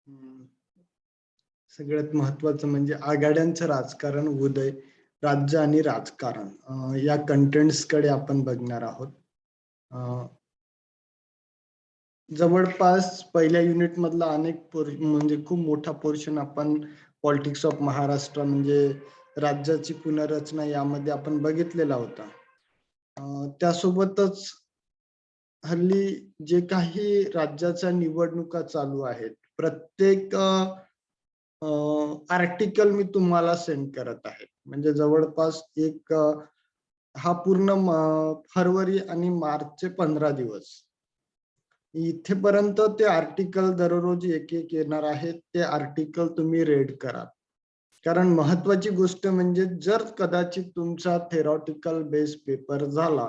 हम्म. सगळ्यात महत्वाचं म्हणजे आघाड्यांचं राजकारण, उदय, राज्य आणि राजकारण या कंटेंट्स कडे आपण बघणार आहोत. जवळपास पहिल्या युनिट मधला म्हणजे खूप मोठा पोर्शन आपण पॉलिटिक्स ऑफ महाराष्ट्र म्हणजे राज्याची पुनर्रचना यामध्ये आपण बघितलेला होता. त्यासोबतच हल्ली जे काही राज्याच्या निवडणुका चालू आहेत, प्रत्येक आर्टिकल मी तुम्हाला सेंड करत आहे. म्हणजे जवळपास एक हा पूर्ण फरवरी आणि मार्चचे 15 दिवस इथेपर्यंत ते आर्टिकल दररोज एक एक येणार आहे. ते आर्टिकल तुम्ही रीड करा. कारण महत्वाची गोष्ट म्हणजे जर कदाचित तुमचा थेरॉटिकल बेस पेपर झाला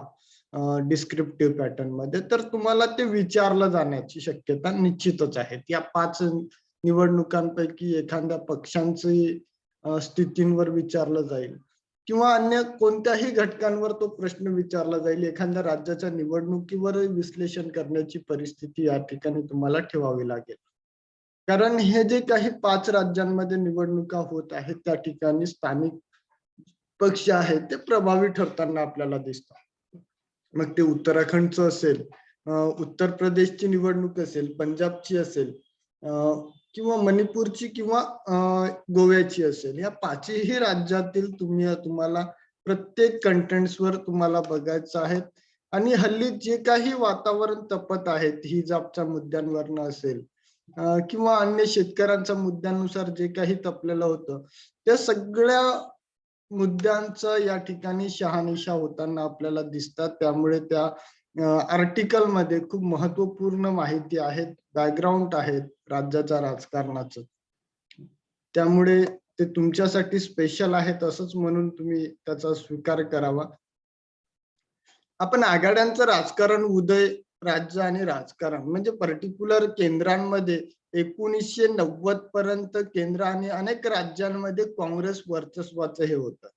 डिस्क्रिप्टिव्ह पॅटर्न मध्ये, तर तुम्हाला ते विचारलं जाण्याची शक्यता निश्चितच आहे. या 5 निवडणुकांपैकी एखाद्या पक्षांची स्थितींवर विचारलं जाईल किंवा अन्य कोणत्याही घटकांवर तो प्रश्न विचारला जाईल. एखाद्या राज्याच्या निवडणुकीवर विश्लेषण करण्याची परिस्थिती या ठिकाणी तुम्हाला ठेवावी लागेल. कारण हे जे काही 5 राज्यांमध्ये निवडणुका होत आहेत, त्या ठिकाणी स्थानिक पक्ष आहेत ते प्रभावी ठरताना आपल्याला दिसतात. मग ते उत्तराखंडचं असेल, उत्तर प्रदेशची निवडणूक असेल, पंजाबची असेल किंवा मणिपूरची किंवा गोव्याची असेल. या 5ही राज्यातील तुम्हाला प्रत्येक कंटेंट्सवर तुम्हाला बघायचं आहे. आणि हल्ली जे काही वातावरण तपत आहेत, हिजाबच्या मुद्द्यांवरनं असेल किंवा अन्य शेतकऱ्यांच्या मुद्द्यानुसार जे काही तपलेलं होतं, त्या सगळ्या मुद्द्यांचं या ठिकाणी शहानिशा होताना आपल्याला दिसतात. त्यामुळे त्या आर्टिकल मध्ये खूप महत्वपूर्ण माहिती आहेत, बॅकग्राऊंड आहेत राज्याच्या राजकारणाचं. त्यामुळे ते तुमच्यासाठी स्पेशल आहेत असंच म्हणून तुम्ही त्याचा स्वीकार करावा. आपण आघाड्यांचं राजकारण, उदय, राज्य आणि राजकारण म्हणजे पर्टिक्युलर केंद्रांमध्ये 1990 पर्यंत केंद्र आणि अनेक राज्यांमध्ये काँग्रेस वर्चस्वाचं हे होतं.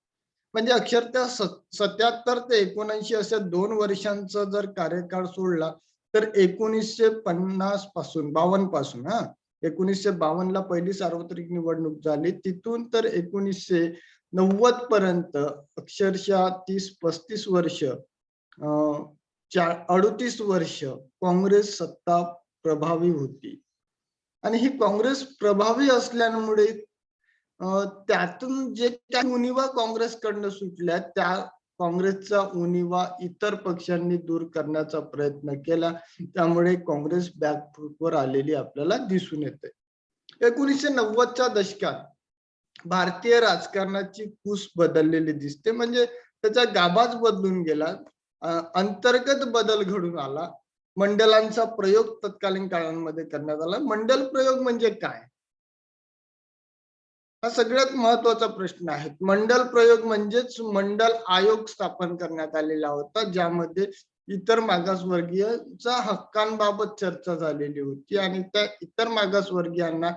म्हणजे अक्षरशः 77 ते 79 अशा 2 वर्षांचा जर कार्यकाळ सोडला तर 1950 पासून 52 पासून 1952 ला पहिली सार्वत्रिक निवडणूक झाली. तिथून तर 1990 पर्यंत अक्षरशः 30-35 वर्ष 38 वर्ष काँग्रेस सत्ता प्रभावी होती. आणि ही काँग्रेस प्रभावी असल्यामुळे त्यातून जे काही उणिवा काँग्रेसकडनं सुटल्या, त्या काँग्रेसचा उणिवा इतर पक्षांनी दूर करण्याचा प्रयत्न केला. त्यामुळे काँग्रेस बॅकफूटवर आलेली आपल्याला दिसून येते. 1990च्या दशकात भारतीय राजकारणाची कूस बदललेली दिसते. म्हणजे त्याचा गाभाच बदलून गेला, अंतर्गत बदल घडून आला. मंडलांचा प्रयोग तत्कालीन काळामध्ये करण्यात आला. मंडल प्रयोग म्हणजे काय, हा सगळ्यात महत्वाचा प्रश्न आहे. मंडल प्रयोग म्हणजेच मंडल आयोग स्थापन करण्यात आलेला होता, ज्यामध्ये इतर मागासवर्गीयांच्या हक्कांबाबत चर्चा झालेली होती आणि त्या इतर मागासवर्गीयांना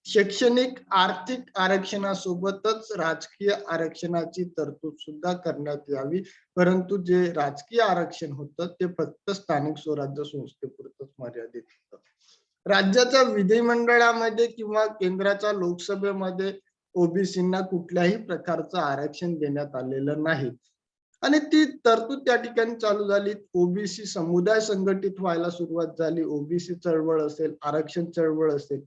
शैक्षणिक आर्थिक आरक्षणासोबतच राजकीय आरक्षणाची तरतूद सुद्धा करण्यात यावी. परंतु जे राजकीय आरक्षण होतं ते फक्त स्थानिक स्वराज्य संस्थेपुरतच मर्यादित होतं. राज्याच्या विधिमंडळामध्ये किंवा केंद्राच्या लोकसभेमध्ये ओबीसींना कुठल्याही प्रकारचं आरक्षण देण्यात आलेलं नाही. आणि ती तरतूद त्या ठिकाणी चालू झाली. ओबीसी समुदाय संघटित व्हायला सुरुवात झाली. ओबीसी चळवळ असेल, आरक्षण चळवळ असेल,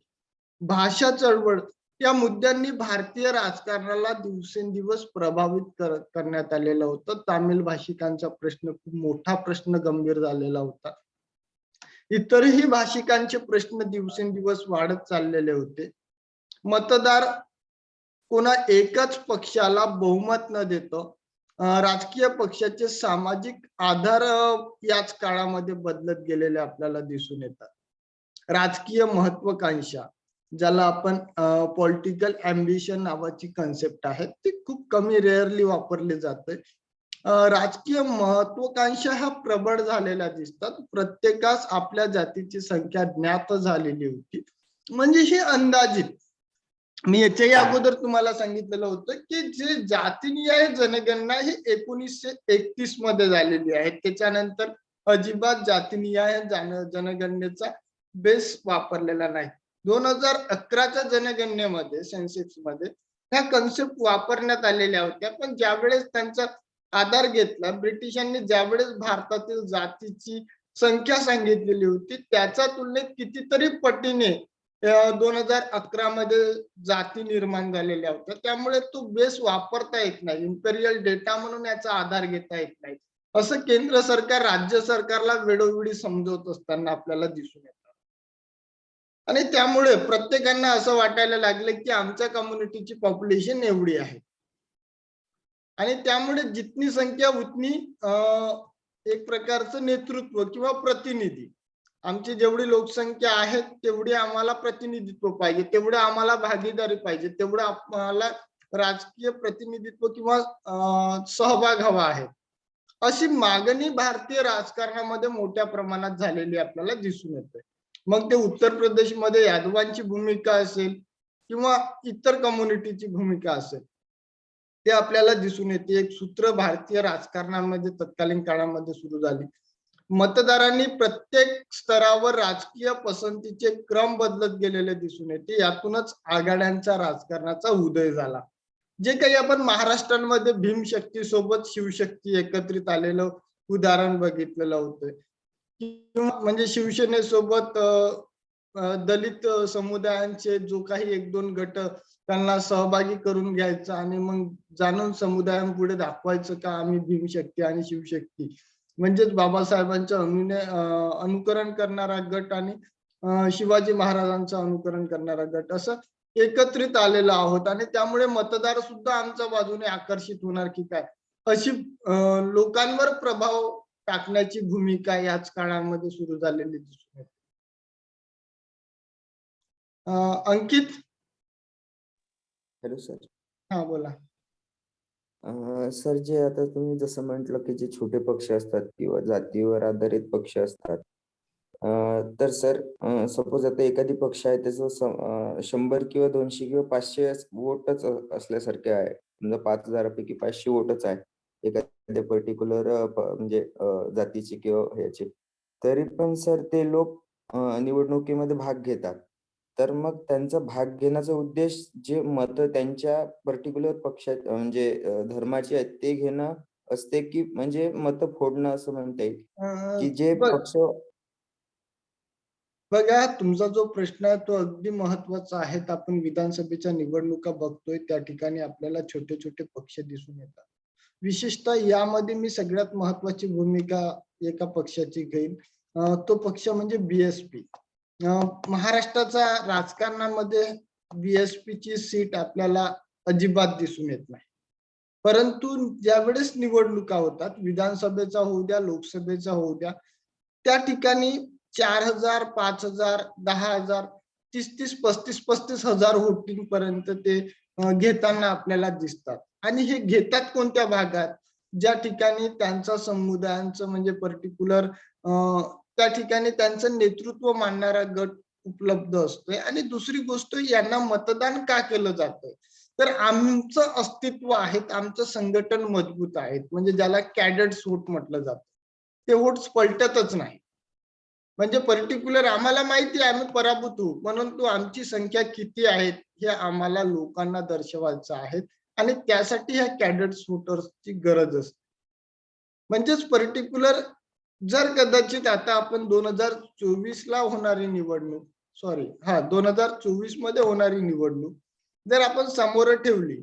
भाषा चळवळ, या मुद्द्यांनी भारतीय राजकारणाला दिवसेंदिवस प्रभावित करण्यात आलेलं होतं. तामिळ भाषिकांचा प्रश्न खूप मोठा प्रश्न गंभीर झालेला होता. इतरही भाषिकांचे प्रश्न दिवसेंदिवस वाढत चाललेले होते. मतदार कोणा एकच पक्षाला बहुमत न देता राजकीय पक्षाचे सामाजिक आधार याच काळामध्ये बदलत गेलेले आपल्याला दिसून येतात. राजकीय महत्वाकांक्षा, ज्याला आपण पॉलिटिकल अँबिशन नावाची कन्सेप्ट आहे, ती खूप कमी रेअरली वापरली जाते. राजकीय महत्वाकांक्षा ह्या प्रबळ झालेल्या दिसतात. प्रत्येकास आपल्या जातीची संख्या ज्ञात झालेली होती. म्हणजे ही अंदाजित, मी याच्याही अगोदर तुम्हाला सांगितलेलं होतं की जे जातीनिहाय जनगणना ही 1931 मध्ये झालेली आहे. त्याच्यानंतर अजिबात जातीनिहाय जनगणनेचा बेस वापरलेला नाही. 2011च्या जनगणनेमध्ये सेन्सेक्समध्ये ह्या कन्सेप्ट वापरण्यात आलेल्या होत्या, पण ज्यावेळेस त्यांचा आधार घेतला ब्रिटिशांनी, ज्यावेळेस भारतातील जातीची संख्या सांगितलेली होती, त्याच्या तुलनेत कितीतरी पटीने 2011 मध्ये जाती निर्माण झालेल्या होत्या. त्यामुळे तो बेस वापरता येत नाही, इम्पेरियल डेटा म्हणून याचा आधार घेता येत नाही, असं केंद्र सरकार राज्य सरकारला वेळोवेळी समजवत असताना आपल्याला दिसून येतं. आणि त्यामुळे प्रत्येकांना असं वाटायला लागलं की आमच्या कम्युनिटीची पॉप्युलेशन एवढी आहे आणि त्यामुळे जितनी संख्या उतनी एक प्रकारचं नेतृत्व किंवा प्रतिनिधी, आमची जेवढी लोकसंख्या आहे तेवढी आम्हाला प्रतिनिधित्व पाहिजे, तेवढं आम्हाला भागीदारी पाहिजे, तेवढं आम्हाला राजकीय प्रतिनिधित्व किंवा सहभाग हवा आहे, अशी मागणी भारतीय राजकारणामध्ये मोठ्या प्रमाणात झालेली आपल्याला दिसून येते. मग ते उत्तर प्रदेशमध्ये यादवांची भूमिका असेल किंवा इतर कम्युनिटीची भूमिका असेल, ते आपल्याला दिसून येते. एक सूत्र भारतीय राजकारणामध्ये तत्कालीन काळामध्ये सुरू झाली. मतदारांनी प्रत्येक स्तरावर राजकीय पसंतीचे क्रम बदलत गेलेले दिसून येते. यातूनच आघाड्यांच्या राजकारणाचा उदय झाला. जे काही आपण महाराष्ट्रामध्ये भीमशक्ती सोबत शिवशक्ती एकत्रित आलेलं उदाहरण बघितलेलं होतं, किंवा म्हणजे शिवसेनेसोबत दलित समुदायांचे जो काही एक दोन गट त्यांना सहभागी करून घ्यायचा आणि मग जाणून समुदायांपुढे दाखवायचं का आम्ही भीमशक्ती आणि शिवशक्ती, म्हणजेच बाबासाहेबांच्या अनुकरण करणारा गट आणि शिवाजी महाराजांचं अनुकरण करणारा गट, असं एकत्रित आलेलो आहोत. आणि त्यामुळे मतदार सुद्धा आमच्या बाजूने आकर्षित होणार की काय, अशी लोकांवर प्रभाव टाकण्याची भूमिका याच काळामध्ये सुरू झालेली दिसून येते. अंकित. Hello sir. हा बोला. सर, जे आता तुम्ही जसं म्हटलं की जे छोटे पक्ष असतात किंवा जातीवर आधारित पक्ष असतात, तर सर सपोज आता एखादी पक्ष आहे त्याचं 100 किंवा 200 किंवा 500 वोटच असल्यासारखे आहे, समजा 5,000 पैकी 500 वोटच आहे एखाद्या पर्टिक्युलर म्हणजे जातीची किंवा ह्याची, तरी पण सर ते लोक निवडणुकीमध्ये भाग घेतात. तर मग त्यांचा भाग घेण्याचा उद्देश जे मत त्यांच्या पर्टिक्युलर पक्षात म्हणजे धर्माचे आहेत ते घेणं असते, की म्हणजे मत फोडणं असं म्हणता येईल, की जे बघ पक्ष. बघा, तुमचा जो प्रश्न आहे तो अगदी महत्वाचा आहे. आपण विधानसभेच्या निवडणुका बघतोय, त्या ठिकाणी आपल्याला छोटे छोटे पक्ष दिसून येतात. विशेषतः यामध्ये मी सगळ्यात महत्वाची भूमिका एका पक्षाची घेईन. तो पक्ष म्हणजे बीएसपी. महाराष्ट्राच्या राजकारणामध्ये बीएसपीची सीट आपल्याला अजिबात दिसून येत नाही, परंतु ज्यावेळेस निवडणुका होतात, विधानसभेचा होऊ द्या, लोकसभेचा होऊ द्या, त्या ठिकाणी 4,000, 5,000, 10,000, 30,000, 35,000 हजार वोटिंग पर्यंत ते घेताना आपल्याला दिसतात. आणि हे घेतात कोणत्या भागात, ज्या ठिकाणी त्यांचा समुदायांचं म्हणजे पर्टिक्युलर त्या ठिकाणी त्यांचं नेतृत्व मानणारा गट उपलब्ध असतोय. आणि दुसरी गोष्ट, यांना मतदान का केलं जातं, तर आमचं अस्तित्व आहे, आमचं संघटन मजबूत आहे, म्हणजे ज्याला कॅडेट्स वोट म्हटलं जातं. ते वोट्स पलटतच नाही, म्हणजे पर्टिक्युलर आम्हाला माहिती आहे आम्ही पराभूत होऊ, परंतु आमची संख्या किती आहे हे आम्हाला लोकांना दर्शवायचं आहे. आणि त्यासाठी ह्या कॅडेट्स वोटर्सची गरज असते. म्हणजेच पर्टिक्युलर जर कदाचित आता आपण 2024 ला होणारी निवडणूक, 2024 मध्ये होणारी निवडणूक जर आपण समोर ठेवली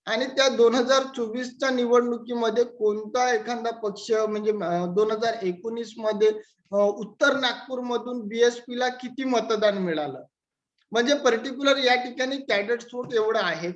आणि त्या 2024च्या निवडणुकीमध्ये कोणता एखादा पक्ष म्हणजे 2019 मध्ये उत्तर नागपूर मधून बीएसपी ला किती मतदान मिळालं, म्हणजे पर्टिक्युलर या ठिकाणी कॅडेट्स वोट एवढं आहे,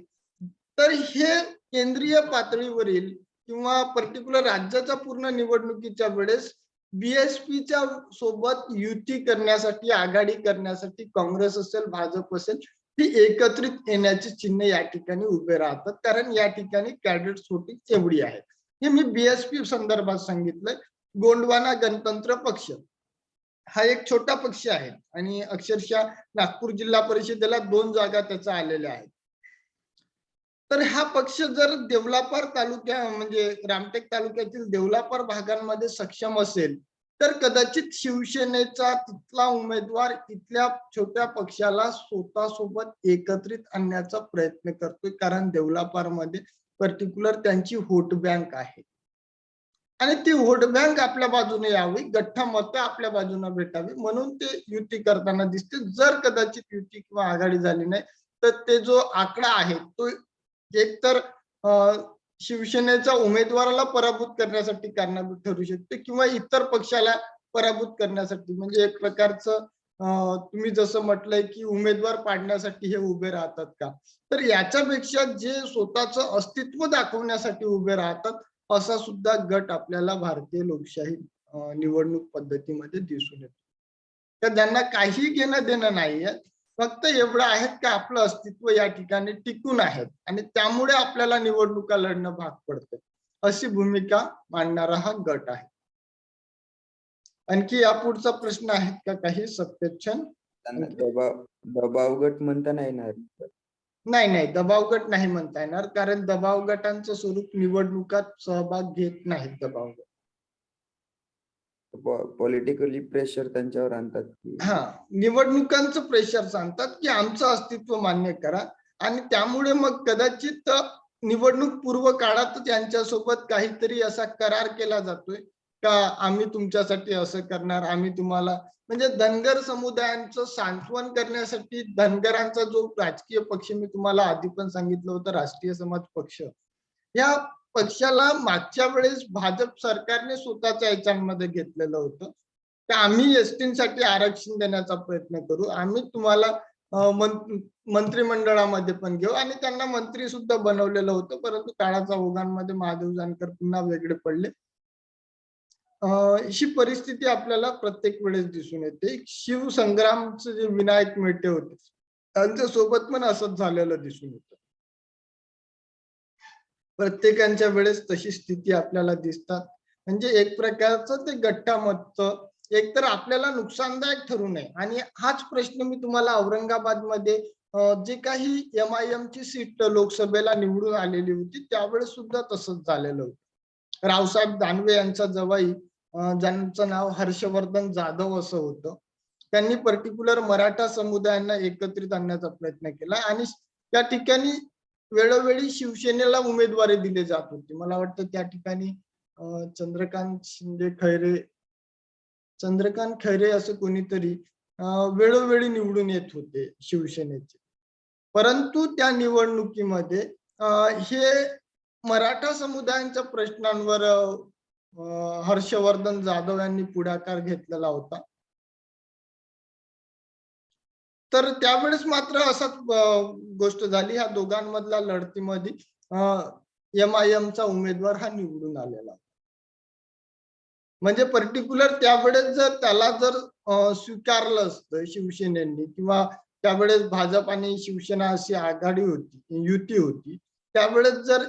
तर हे केंद्रीय पातळीवरील किंवा पर्टिक्युलर राज्याच्या पूर्ण निवडणुकीच्या वेळेस बीएसपीच्या सोबत युती करण्यासाठी, आघाडी करण्यासाठी काँग्रेस असेल, भाजप असेल, ती एकत्रित येण्याचे चिन्ह या ठिकाणी उभे राहतात, कारण या ठिकाणी कॅडेट्स वोटिंग एवढी आहे. हे मी बीएसपी संदर्भात सांगितलंय. गोंडवाना गणतंत्र पक्ष हा एक छोटा पक्ष आहे आणि अक्षरशः नागपूर जिल्हा परिषदेला 2 जागा त्याचा आलेल्या आहेत. तर हा पक्ष जर देवलापार तालुक्या म्हणजे रामटेक तालुक्यातील देवलापार भागांमध्ये सक्षम असेल तर कदाचित शिवसेनेचा तिथला उमेदवार इथल्या छोट्या पक्षाला स्वतःसोबत एकत्रित आणण्याचा प्रयत्न करतोय, कारण देवलापारमध्ये पर्टिक्युलर त्यांची व्होट बँक आहे आणि ती व्होट बँक आपल्या बाजूने यावी, गठ्ठा मतं आपल्या बाजूने भेटावी म्हणून ते युती करताना दिसते. जर कदाचित युती किंवा आघाडी झाली नाही तर ते जो आकडा आहे तो एकतर शिवसेनेच्या उमेदवाराला पराभूत करण्यासाठी कारणीभूत ठरू शकते किंवा इतर पक्षाला पराभूत करण्यासाठी, म्हणजे एक प्रकारचं तुम्ही जसं म्हटलंय की उमेदवार पाडण्यासाठी हे उभे राहतात का, तर याच्यापेक्षा जे स्वतःचं अस्तित्व दाखवण्यासाठी उभे राहतात असा सुद्धा गट आपल्याला भारतीय लोकशाही निवडणूक पद्धतीमध्ये दिसून येतो. तर त्यांना काही घेणं देणं नाहीये, फक्त एवढं आहे की आपलं अस्तित्व या ठिकाणी टिकून आहे आणि त्यामुळे आपल्याला निवडणुका लढणं भाग पडतं, अशी भूमिका मांडणारा हा गट आहे. आणखी यापुढचा प्रश्न आहेत का काही सत्यक्षण? त्यांना दबाव गट म्हणता नाही येणार. नाही, दबाव गट नाही म्हणता येणार, कारण दबाव गटांचं स्वरूप निवडणुकात सहभाग घेत नाहीत दबाव गट. पॉलिटिकली प्रेशर त्यांच्यावर आणतात की निवडणुकांचं प्रेशर सांगतात की आमचं अस्तित्व मान्य करा आणि त्यामुळे मग कदाचित निवडणूक पूर्व काळातच यांच्यासोबत काहीतरी असा करार केला जातोय का आम्ही तुमच्यासाठी असं करणार, आम्ही तुम्हाला, म्हणजे धनगर समुदायांचं सांत्वन करण्यासाठी धनगरांचा जो राजकीय पक्ष मी तुम्हाला आधी पण सांगितलं होतं, राष्ट्रीय समाज पक्ष, या पक्षाला मागच्या वेळेस भाजप सरकारने स्वतःच्या याच्यामध्ये घेतलेलं होतं की आम्ही एसटीसाठी आरक्षण देण्याचा प्रयत्न करू, आम्ही तुम्हाला मंत्रिमंडळामध्ये पण घेऊ आणि त्यांना मंत्री सुद्धा बनवलेलं होतं, परंतु काळाच्या ओघामध्ये महादेव जानकर पुन्हा वेगळे पडले. ही परिस्थिती आपल्याला प्रत्येक वेळेस दिसून येते. शिवसंग्रामचे जे विनायक मेटे होते त्यांच्या सोबत पण असंच झालेलं दिसून येतं. प्रत्येकांच्या वेळेस तशी स्थिती आपल्याला दिसतात. म्हणजे एक प्रकारचं ते गठ्ठा मत एकतर आपल्याला नुकसानदायक ठरू नये आणि हाच प्रश्न मी तुम्हाला औरंगाबादमध्ये जे काही MIM ची सीट लोकसभेला निवडून आलेली होती त्यावेळेस सुद्धा तसंच झालेलं होतं. रावसाहेब दानवे यांचा जवाई ज्यांचं नाव हर्षवर्धन जाधव असं होतं, त्यांनी पर्टिक्युलर मराठा समुदायांना एकत्रित आणण्याचा प्रयत्न केला आणि त्या ठिकाणी वेळोवेळी शिवसेनेला उमेदवारी दिली जात होती. मला वाटतं त्या ठिकाणी चंद्रकांत खैरे असं कोणीतरी वेळोवेळी निवडून येत होते शिवसेनेचे, परंतु त्या निवडणुकीमध्ये हे मराठा समुदायांच्या प्रश्नांवर हर्षवर्धन जाधव यांनी पुढाकार घेतलेला होता. तर त्यावेळेस मात्र असाच गोष्ट झाली, ह्या दोघांमधल्या लढतीमध्ये MIM चा उमेदवार हा निवडून आलेला. म्हणजे पर्टिक्युलर त्यावेळेस जर त्याला जर स्वीकारलं असतं शिवसेनेने किंवा त्यावेळेस भाजप आणि शिवसेना अशी आघाडी होती, युती होती, त्यावेळेस जर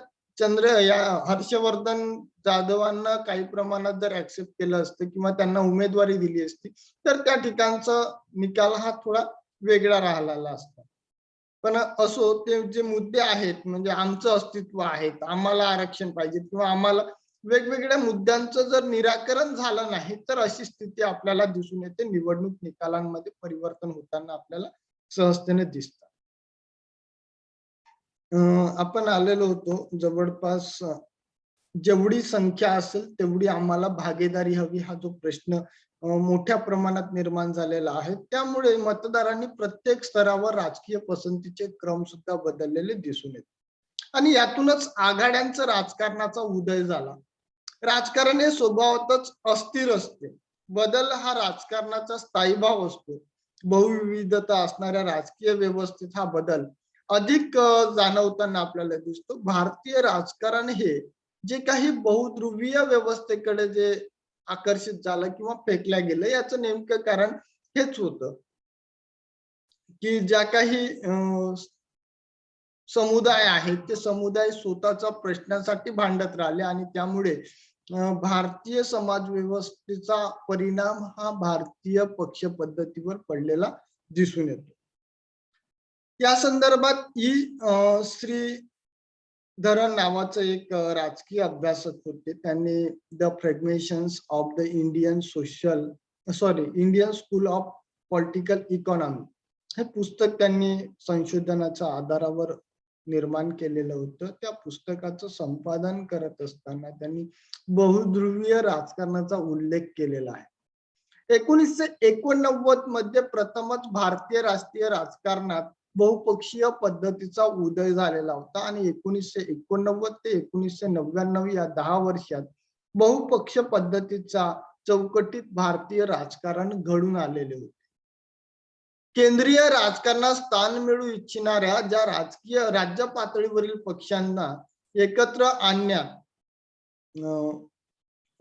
हर्षवर्धन जाधवांना काही प्रमाणात जर ऍक्सेप्ट केलं असतं किंवा त्यांना उमेदवारी दिली असती तर त्या ठिकाणचा निकाल हा थोडा वेगळा राहिलेला असता. पण असो, ते जे मुद्दे आहेत म्हणजे आमचं अस्तित्व आहे, आम्हाला आरक्षण पाहिजे किंवा आम्हाला वेगवेगळ्या मुद्द्यांचं जर निराकरण झालं नाही तर अशी स्थिती आपल्याला दिसून येते. निवडणूक निकालांमध्ये परिवर्तन होताना आपल्याला सहजतेने दिसतं. आपण आलेलो होतो जवळपास जेवढी संख्या असेल तेवढी आम्हाला भागीदारी हवी हा जो प्रश्न मोठ्या प्रमाणात निर्माण झालेला आहे. त्यामुळे मतदारांनी प्रत्येक स्तरावर राजकीय पसंतीचे क्रम सुद्धा बदललेले दिसून येतात आणि यातूनच आघाड्यांचं राजकारणाचा उदय झाला. राजकारण हे स्वभावातच अस्थिर असते. बदल हा राजकारणाचा स्थायी भाव असतो. बहुविविधता असणाऱ्या राजकीय व्यवस्थेत हा बदल अधिक जाणवताना आपल्याला दिसतो. भारतीय राजकारण हे जे काही बहुध्रुवीय व्यवस्थेकडे जे आकर्षित झालं किंवा फेकल्या गेलं याचं नेमकं कारण हेच होतं की ज्या काही समुदाय आहेत ते समुदाय स्वतःच्या प्रश्नासाठी भांडत राहिले आणि त्यामुळे भारतीय समाज व्यवस्थेचा परिणाम हा भारतीय पक्ष पद्धतीवर पडलेला दिसून येतो. या संदर्भात श्री धरन नावाचं एक राजकीय अभ्यासक होते. त्यांनी the fragmentations of the Indian school of political economy हे पुस्तक त्यांनी संशोधनाच्या आधारावर निर्माण केलेलं होतं. त्या पुस्तकाचं संपादन करत असताना त्यांनी बहुध्रुवीय राजकारणाचा उल्लेख केलेला आहे. 1989 मध्ये प्रथमच भारतीय राष्ट्रीय राजकारणात बहुपक्षीय पद्धतीचा उदय झालेला होता आणि 1989 ते 1999 या 10 वर्षात बहुपक्ष पद्धतीचा चौकटीत भारतीय राजकारण घडून आलेले होते. केंद्रीय राजकारणात स्थान मिळवू इच्छिणाऱ्या ज्या राजकीय राज्य पातळीवरील पक्षांना एकत्र आणण्यात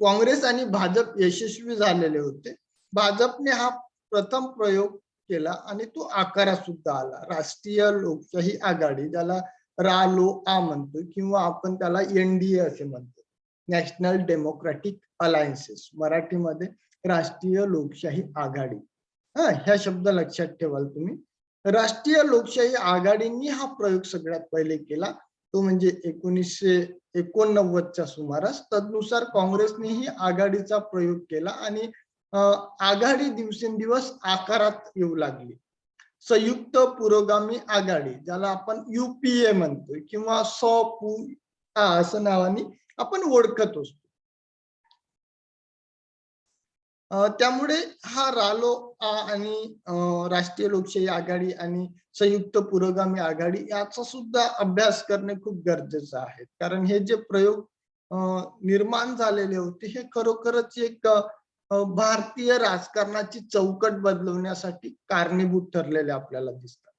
काँग्रेस आणि भाजप यशस्वी झालेले होते. भाजपने हा प्रथम प्रयोग केला आणि तो आकारात सुद्धा आला. राष्ट्रीय लोकशाही आघाडी, ज्याला रालोआ म्हणतो किंवा आपण त्याला NDA असे म्हणतो, नॅशनल डेमोक्रॅटिक अलायन्सेस, मराठीमध्ये राष्ट्रीय लोकशाही आघाडी. ह्या शब्द लक्षात ठेवाल तुम्ही. राष्ट्रीय लोकशाही आघाडींनी हा प्रयोग सगळ्यात पहिले केला, तो म्हणजे 1989च्या सुमारास. तदनुसार काँग्रेसनेही आघाडीचा प्रयोग केला आणि आघाडी दिवसेंदिवस आकारात येऊ लागली. संयुक्त पुरोगामी आघाडी, ज्याला आपण UPA म्हणतोय किंवा असं नावाने आपण ओळखत असतो. त्यामुळे हा रालोआ आणि राष्ट्रीय लोकशाही आघाडी आणि संयुक्त पुरोगामी आघाडी याचा सुद्धा अभ्यास करणे खूप गरजेचं आहे. कारण हे जे प्रयोग निर्माण झालेले होते हे खरोखरच एक भारतीय राजकारणाची चौकट बदलवण्यासाठी कारणीभूत ठरलेले आपल्याला दिसतात.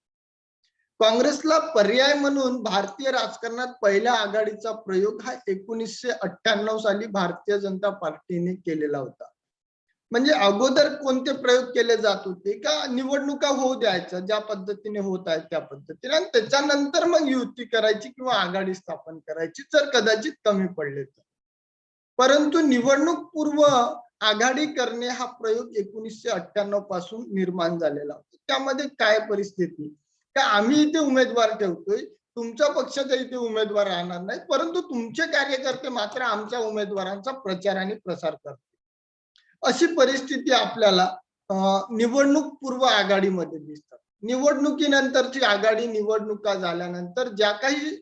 काँग्रेसला पर्याय म्हणून भारतीय राजकारणात पहिल्या आघाडीचा प्रयोग हा 1998 साली भारतीय जनता पार्टीने केलेला होता. म्हणजे अगोदर कोणते प्रयोग केले जात होते का निवडणुका होऊ द्यायच्या ज्या पद्धतीने होत आहेत त्या पद्धतीने, आणि त्याच्यानंतर मग युती करायची किंवा आघाडी स्थापन करायची जर कदाचित कमी पडले तर. परंतु निवडणूक पूर्व आघाडी करणे हा प्रयोग 1998 पासून निर्माण झालेला होता. त्यामध्ये काय परिस्थिती का आम्ही इथे उमेदवार ठेवतोय, तुमच्या पक्षाचा इथे उमेदवार राहणार नाही, परंतु तुमचे कार्यकर्ते मात्र आमच्या उमेदवारांचा प्रचार आणि प्रसार करतात. अशी परिस्थिती आपल्याला निवडणूक पूर्व आघाडीमध्ये दिसतात. निवडणुकीनंतरची आघाडी, निवडणुका झाल्यानंतर ज्या काही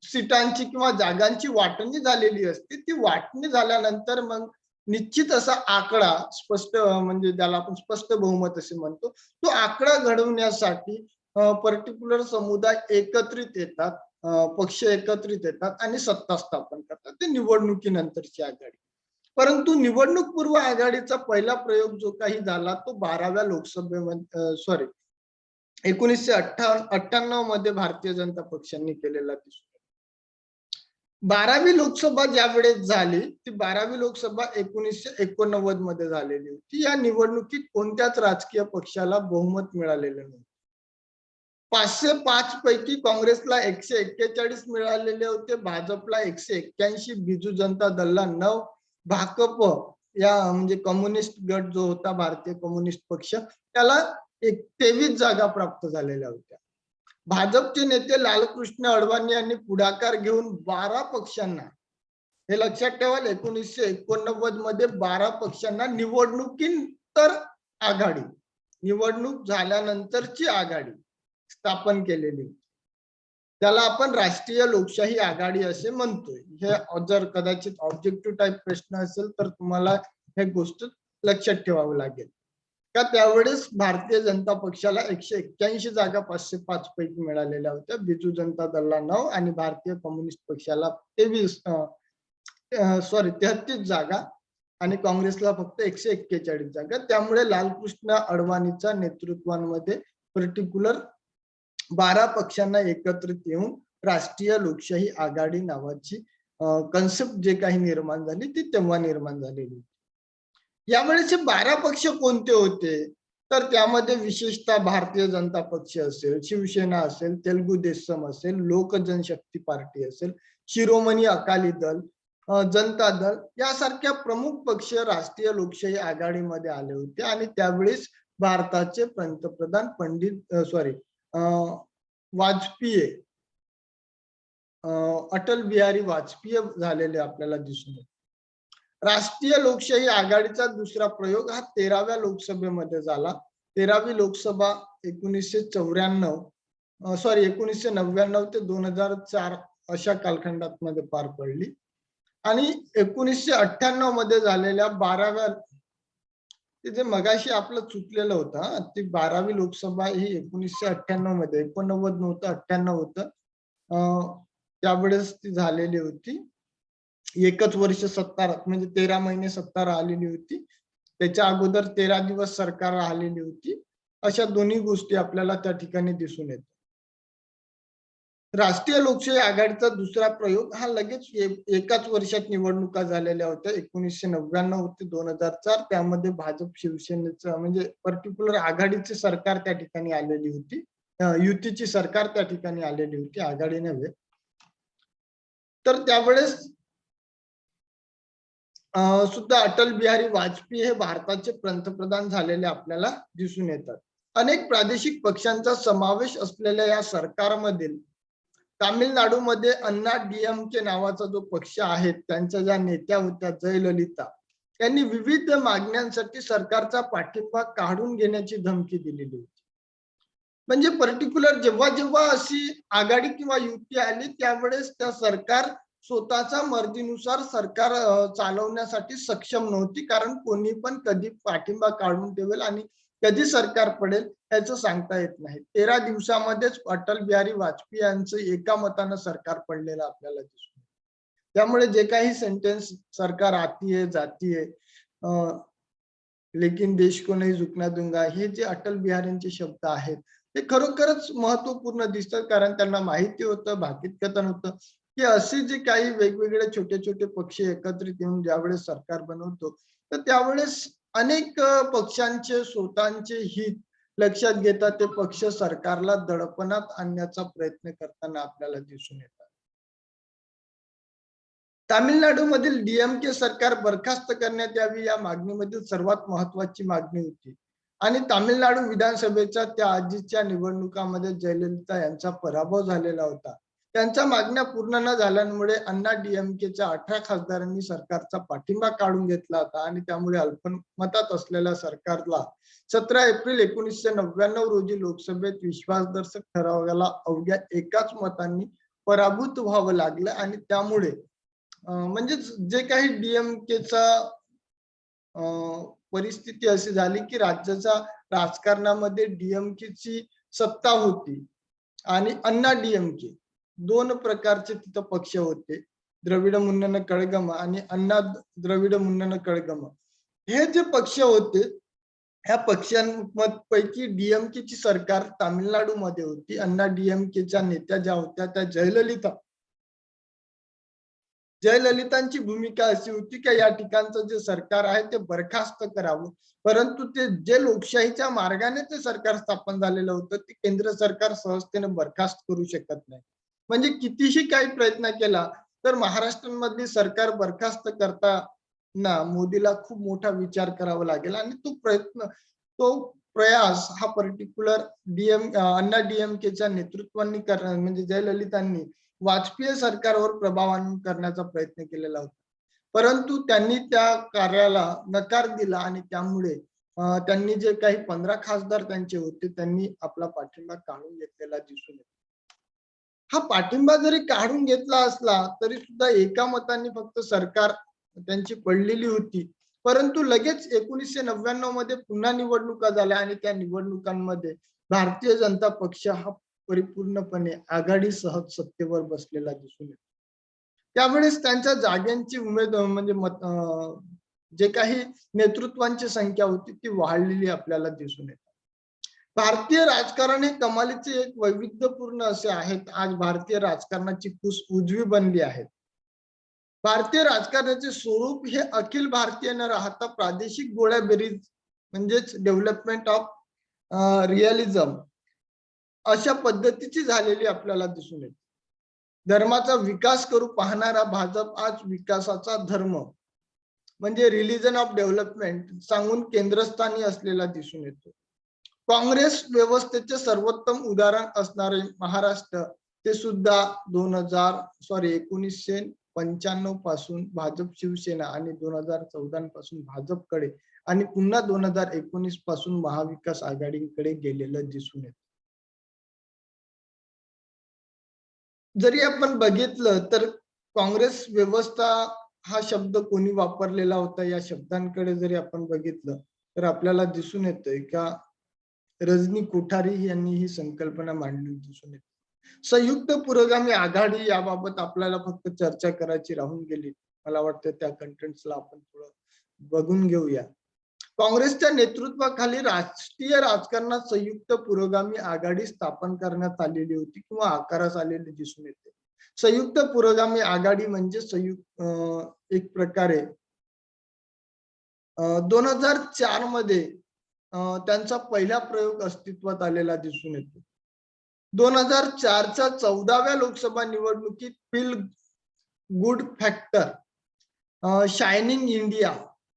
सीटांची किंवा जागांची वाटणी झालेली असते, ती वाटणी झाल्यानंतर मग निश्चित असा आकडा स्पष्ट, म्हणजे ज्याला आपण स्पष्ट बहुमत असे म्हणतो, तो आकडा घडवण्यासाठी पर्टिक्युलर समुदाय एकत्रित येतात, पक्ष एकत्रित येतात आणि सत्ता स्थापन करतात. ते निवडणुकीनंतरची आघाडी. परंतु निवडणूक पूर्व आघाडीचा पहिला प्रयोग जो काही झाला तो 12व्या लोकसभेमध्ये 1998 मध्ये भारतीय जनता पक्षांनी केलेला दिसतो. 12वी लोकसभा ज्यावेळेस झाली ती 12वी लोकसभा 1989 मध्ये झालेली होती. या निवडणुकीत कोणत्याच राजकीय पक्षाला बहुमत मिळालेलं नव्हतं. 505 पैकी काँग्रेसला 141 मिळालेले होते, भाजपला 181, बिजू जनता दलला 9, भाकप या म्हणजे कम्युनिस्ट गट जो होता भारतीय कम्युनिस्ट पक्ष त्याला 23 जागा प्राप्त झालेल्या होत्या. भाजपचे नेते लालकृष्ण अडवाणी यांनी पुढाकार घेऊन 12 पक्षांना, हे लक्षात ठेवाल, 1989 मध्ये 12 पक्षांना निवडणुकीनंतर आघाडी, निवडणूक झाल्यानंतरची आघाडी स्थापन केलेली, त्याला आपण राष्ट्रीय लोकशाही आघाडी असे म्हणतोय. हे जर कदाचित ऑब्जेक्टिव्ह टाइप प्रश्न असेल तर तुम्हाला हे गोष्ट लक्षात ठेवावं लागेल का त्यावेळेस भारतीय जनता पक्षाला 181 जागा 505 पैकी मिळालेल्या होत्या, बिजू जनता दलला 9 आणि भारतीय कम्युनिस्ट पक्षाला 33 जागा आणि काँग्रेसला फक्त 141 जागा. त्यामुळे लालकृष्ण अडवाणीच्या नेतृत्वामध्ये पर्टिक्युलर 12 पक्षांना एकत्रित येऊन राष्ट्रीय लोकशाही आघाडी नावाची कन्सेप्ट जे काही निर्माण झाली ती तेव्हा निर्माण झालेली. यावेळेचे 12 पक्ष कोणते होते तर त्यामध्ये विशेषतः भारतीय जनता पक्ष असेल, शिवसेना असेल, तेलुगू देशम असेल, लोक जनशक्ती पार्टी असेल, शिरोमणी अकाली दल, जनता दल यासारख्या प्रमुख पक्ष राष्ट्रीय लोकशाही आघाडीमध्ये आले होते. आणि त्यावेळेस भारताचे पंतप्रधान वाजपेयी अटल बिहारी वाजपेयी झालेले आपल्याला दिसून येते. राष्ट्रीय लोकशाही आघाडीचा दुसरा प्रयोग हा 13व्या लोकसभेमध्ये झाला. 13वी लोकसभा 1999 ते 2004 अशा कालखंडात मध्ये पार पडली आणि 1998 मध्ये झालेल्या 12व्या, ते जे मगाशी आपलं चुकलेलं होतं, ती 12वी लोकसभा ही 1998 मध्ये, 89 नव्हतं, 98 होतं. त्यावेळेस ती झालेली होती. एकच वर्ष सत्ता, म्हणजे 13 महिने सत्ता राहिलेली होती. त्याच्या अगोदर 13 दिवस सरकार राहिलेली होती. अशा दोन्ही गोष्टी आपल्याला त्या ठिकाणी दिसून येतात. राष्ट्रीय लोकशाही आघाडीचा दुसरा प्रयोग हा लगेच एकाच वर्षात निवडणुका झालेल्या होत्या. 1999 ते 2004. त्यामध्ये भाजप शिवसेनेचं म्हणजे पर्टिक्युलर आघाडीची सरकार त्या ठिकाणी आलेली होती. युतीची सरकार त्या ठिकाणी आलेली होती, आघाडी नव्हे. तर त्यावेळेस सुद्धा अटल बिहारी वाजपेयी हे भारताचे पंतप्रधान झालेले आपल्याला दिसून येतात. अनेक प्रादेशिक पक्षांचा समावेश असलेल्या या सरकारमधील तामिळनाडूमध्ये अण्णा डीएमके नावाचा जो पक्ष आहे, त्यांच्या ज्या नेत्या होत्या जयललिता, यांनी विविध मागण्यांसाठी सरकारचा पाठिंबा काढून घेण्याची धमकी दिलेली होती. म्हणजे पर्टिक्युलर जेव्हा जेव्हा अशी आघाडी किंवा युती आली, त्यावेळेस त्या सरकार स्वतःच्या मर्जीनुसार सरकार चालवण्यासाठी सक्षम नव्हती. कारण कोणी पण कधी पाठिंबा काढून ठेवेल आणि कधी सरकार पडेल याचं सांगता येत नाही. 13 दिवसामध्येच अटल बिहारी वाजपेयी यांचं एका मतानं सरकार पडलेलं आपल्याला दिसून. त्यामुळे जे काही सेंटेन्स सरकार आती है जाती है लेकिन देश को नहीं झुकना दूंगा, हे जे अटल बिहारींचे शब्द आहेत ते खरोखरच महत्वपूर्ण दिसतात. कारण त्यांना माहिती होतं, भाकीत कथन होतं की असे जे काही वेगवेगळे छोटे छोटे पक्ष एकत्रित येऊन ज्यावेळेस सरकार बनवतो, तर त्यावेळेस अनेक पक्षांचे स्वतःचे हित लक्षात घेता ते पक्ष सरकारला दडपणात आणण्याचा प्रयत्न करताना आपल्याला दिसून येतात. तामिळनाडूमधील डीएमके सरकार बरखास्त करण्यात यावी या मागणीमधील सर्वात महत्वाची मागणी होती आणि तामिळनाडू विधानसभेच्या त्या आधीच्या निवडणुकामध्ये जयललिता यांचा पराभव झालेला होता. त्यांच्या मागण्या पूर्ण न झाल्यामुळे अण्णा डीएमकेच्या 18 खासदारांनी सरकारचा पाठिंबा काढून घेतला होता आणि त्यामुळे अल्पमतात असलेल्या सरकारला 17 एप्रिल 1999 रोजी लोकसभेत विश्वासदर्शक ठरावाला अवघ्या एकाच मतांनी पराभूत व्हावं लागलं आणि त्यामुळे म्हणजे जे काही डीएमकेचा परिस्थिती अशी झाली की राज्याच्या राजकारणामध्ये डीएमकेची सत्ता होती आणि अण्णा डीएमके, दोन प्रकारचे तिथं पक्ष होते, द्रविड मुन्नेत्र कळघम आणि अण्णा द्रविड मुन्नेत्र कळघम. हे जे पक्ष होते, ह्या पक्षांपैकी डीएमकेची सरकार तामिळनाडूमध्ये होती. अण्णा डीएमकेच्या नेत्या ज्या होत्या त्या जयललितांची भूमिका अशी होती की या ठिकाणचं जे सरकार आहे ते बरखास्त करावं. परंतु ते जे लोकशाहीच्या मार्गाने ते सरकार स्थापन झालेलं होतं, ते केंद्र सरकार सहजतेने बरखास्त करू शकत नाही. म्हणजे कितीही काही प्रयत्न केला तर महाराष्ट्रामधली सरकार बरखास्त करताना मोदीला खूप मोठा विचार करावा लागेल आणि तो प्रयास हा पर्टिक्युलर अण्णा डीएमकेच्या नेतृत्वाने म्हणजे जयललितांनी वाजपेयी सरकारवर प्रभाव आणून करण्याचा प्रयत्न केलेला होता. परंतु त्यांनी त्या कार्याला नकार दिला आणि त्यामुळे त्यांनी जे काही 15 खासदार त्यांचे होते त्यांनी आपला पाठिंबा काढून घेतलेला दिसून येतो. हा पाठिंबा जरी काढून घेतला असला तरी सुद्धा एका मताने फक्त सरकार त्यांची पडलेली होती. परंतु लगेच 1999 मध्ये पुन्हा निवडणुका झाल्या आणि त्या निवडणुकांमध्ये भारतीय जनता पक्ष हा परिपूर्णपणे आघाडीसह सत्तेवर बसलेला दिसून येतो. त्यावेळेस त्यांच्या जागांची म्हणजे जे काही नेतृत्वांची संख्या होती ती वाढलेली आपल्याला दिसून येते. भारतीय राजकारण हे कमालीचे एक वैविध्यपूर्ण असे आहेत. आज भारतीय राजकारणाची कुस उजवी बनली आहे. भारतीय राजकारणाचे स्वरूप हे अखिल भारतीय न राहता प्रादेशिक गोळ्याबेरीज म्हणजेच डेव्हलपमेंट ऑफ रिअलिझम अशा पद्धतीची झालेली आपल्याला दिसून येते. धर्माचा विकास करू पाहणारा भाजप आज विकासाचा धर्म म्हणजे रिलीजन ऑफ डेव्हलपमेंट सांगून केंद्रस्थानी असलेला दिसून येतो. काँग्रेस व्यवस्थेचे सर्वोत्तम उदाहरण असणारे महाराष्ट्र ते सुद्धा 1995 पासून भाजप शिवसेना आणि 2014 पासून भाजपकडे आणि पुन्हा 2019 पासून महाविकास आघाडीकडे गेलेलं दिसून येतं. जरी आपण बघितलं तर काँग्रेस व्यवस्था हा शब्द कोणी वापरलेला होता, या शब्दांकडे जरी आपण बघितलं तर आपल्याला दिसून येतंय का रजनी कोठारी यांनी ही संकल्पना मांडली दिसून येते. संयुक्त पुरोगामी आघाडी याबाबत आपल्याला फक्त चर्चा करायची राहून गेली. मला वाटतं त्या कंटेंट्सला आपण थोडं बघून घेऊया. काँग्रेसच्या नेतृत्वाखाली राष्ट्रीय राजकारणात संयुक्त पुरोगामी आघाडी स्थापन करण्यात आलेली होती किंवा आकारास आलेली दिसून येते. संयुक्त पुरोगामी आघाडी म्हणजे एक प्रकारे 2004 मध्ये त्यांचा पहिला प्रयोग अस्तित्वात आलेला दिसून येतो. 2004च्या 14व्या लोकसभा निवडणुकीत feel good factor, shining India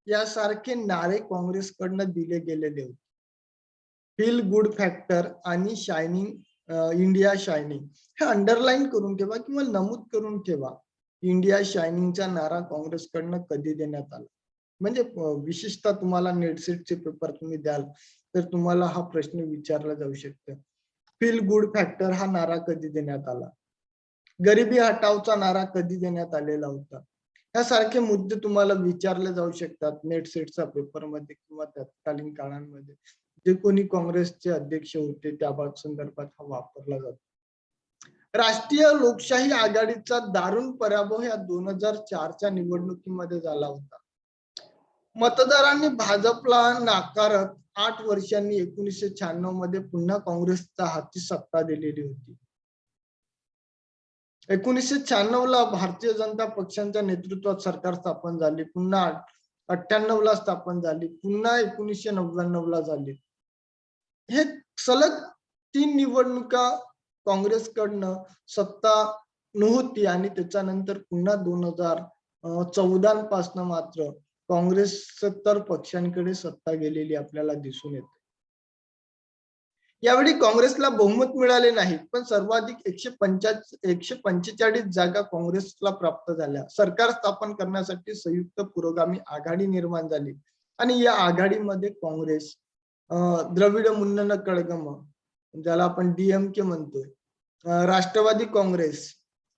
यासारखे नारे काँग्रेसकडनं दिले गेलेले होते. फील गुड फॅक्टर आणि शायनिंग इंडिया शायनिंग हे अंडरलाईन करून ठेवा किंवा नमूद करून ठेवा. इंडिया शायनिंगचा नारा काँग्रेसकडनं कधी देण्यात आला. म्हणजे विशेषतः तुम्हाला नेटसेटचे पेपर तुम्ही द्याल तर तुम्हाला हा प्रश्न विचारला जाऊ शकतो. फील गुड फॅक्टर हा नारा कधी देण्यात आला? गरिबी हटावचा नारा कधी देण्यात आलेला होता? यासारखे मुद्दे तुम्हाला विचारले जाऊ शकतात नेटसेटच्या पेपरमध्ये किंवा तत्कालीन काळांमध्ये. जे कोणी काँग्रेसचे अध्यक्ष होते त्या संदर्भात हा वापरला जातो. राष्ट्रीय लोकशाही आघाडीचा दारुण पराभव या 2004च्या निवडणुकीमध्ये झाला होता. मतदारांनी भाजपला नाकारत 8 वर्षांनी 1996 मध्ये पुन्हा काँग्रेसच्या हाती सत्ता दिलेली होती. 1996 ला भारतीय जनता पक्षाच्या नेतृत्वात सरकार स्थापन झाली. पुन्हा 98 ला स्थापन झाली. पुन्हा 1999 ला झाली. हे सलग 3 निवडणुका काँग्रेसकडनं सत्ता नव्हती आणि त्याच्यानंतर पुन्हा 2014 पासून मात्र काँग्रेस 70 पक्षांकडे सत्ता गेलेली आपल्याला दिसून येते. यावेळी काँग्रेसला बहुमत मिळाले नाही, पण सर्वाधिक 145 जागा काँग्रेसला प्राप्त झाल्या. सरकार स्थापन करण्यासाठी संयुक्त पुरोगामी आघाडी निर्माण झाली आणि या आघाडीमध्ये काँग्रेस, द्रविड मुन्नेत्र कळघम ज्याला आपण DMK म्हणतोय, राष्ट्रवादी काँग्रेस,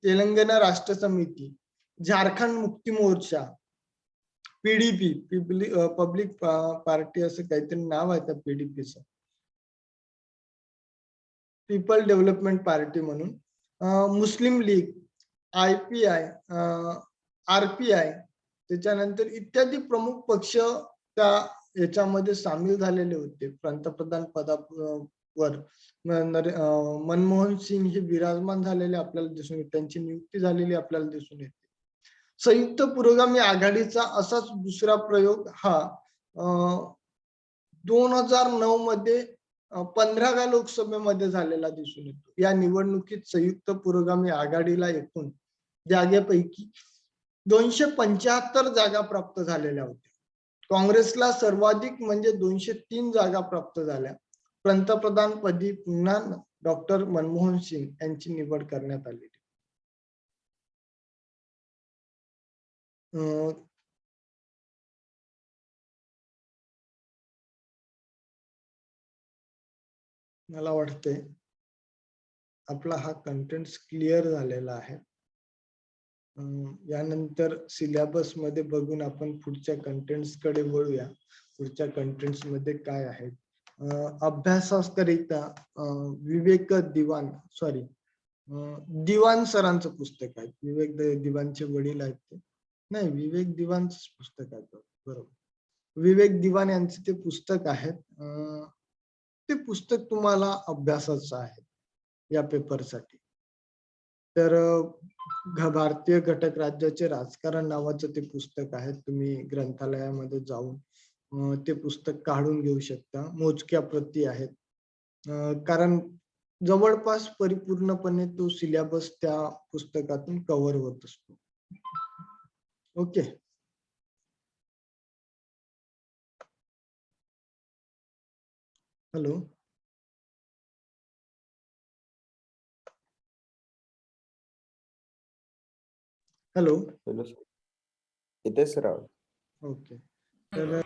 तेलंगणा राष्ट्र समिती, Jharkhand Mukti Morcha, PDP public party असं काहीतरी नाव आहे त्या PDPचं, पीपल डेव्हलपमेंट पार्टी म्हणून, मुस्लिम लीग, IPI, RPI, त्याच्यानंतर इत्यादी प्रमुख पक्ष त्या याच्यामध्ये सामील झालेले होते. पंतप्रधान पदावर मनमोहन सिंग हे विराजमान झालेले आपल्याला दिसून येते. त्यांची नियुक्ती झालेली आपल्याला दिसून येते. संयुक्त पुरोगामी आघाडीचा असाच दुसरा प्रयोग हा 2009 मध्ये 15व्या लोकसभेमध्ये झालेला दिसून येतो. या निवडणुकीत संयुक्त पुरोगामी आघाडीला एकूण जागेपैकी 275 जागा प्राप्त झालेल्या होत्या. काँग्रेसला सर्वाधिक म्हणजे 203 जागा प्राप्त झाल्या. पंतप्रधान पदी पुन्हा डॉक्टर मनमोहन सिंग यांची निवड करण्यात आली. मला वाटते आपला हा कंटेंट क्लिअर झालेला आहे. यानंतर सिलेबस मध्ये बघून आपण पुढच्या कंटेंट्स कडे वळूया. पुढच्या कंटेंट्स मध्ये काय आहे? अभ्यासाकरिता विवेक दिवान सरांचं पुस्तक आहे. विवेक दिवानचे वडील आहेत ते, नाही विवेक दिवानच पुस्तक आहे बरोबर. विवेक दिवान यांचे ते पुस्तक आहे. ते पुस्तक तुम्हाला अभ्यासाचं आहे या पेपरसाठी. तर भारतीय घटक राज्याचे राजकारण नावाचं ते पुस्तक आहे. तुम्ही ग्रंथालयामध्ये जाऊन ते पुस्तक काढून घेऊ शकता. मोजक्या प्रती आहेत, कारण जवळपास परिपूर्णपणे तो सिलेबस त्या पुस्तकातून कव्हर होत असतो. Okay. Hello. Hello. Hello sir. येते सर आवाज. ओके. तर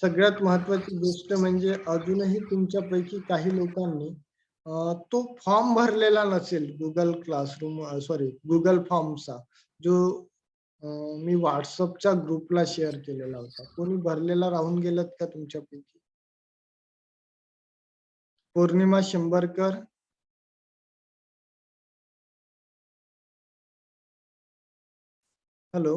सगळ्यात महत्वाची गोष्ट म्हणजे अजूनही तुमच्यापैकी काही लोकांनी तो फॉर्म भरलेला नसेल गुगल क्लासरूम सॉरी गुगल फॉर्मचा जो मी व्हॉट्सअपच्या ग्रुपला शेअर केलेला होता. कोणी भरलेला राहून गेलात का तुमच्यापैकी? पौर्णिमा शंभरकर. हॅलो.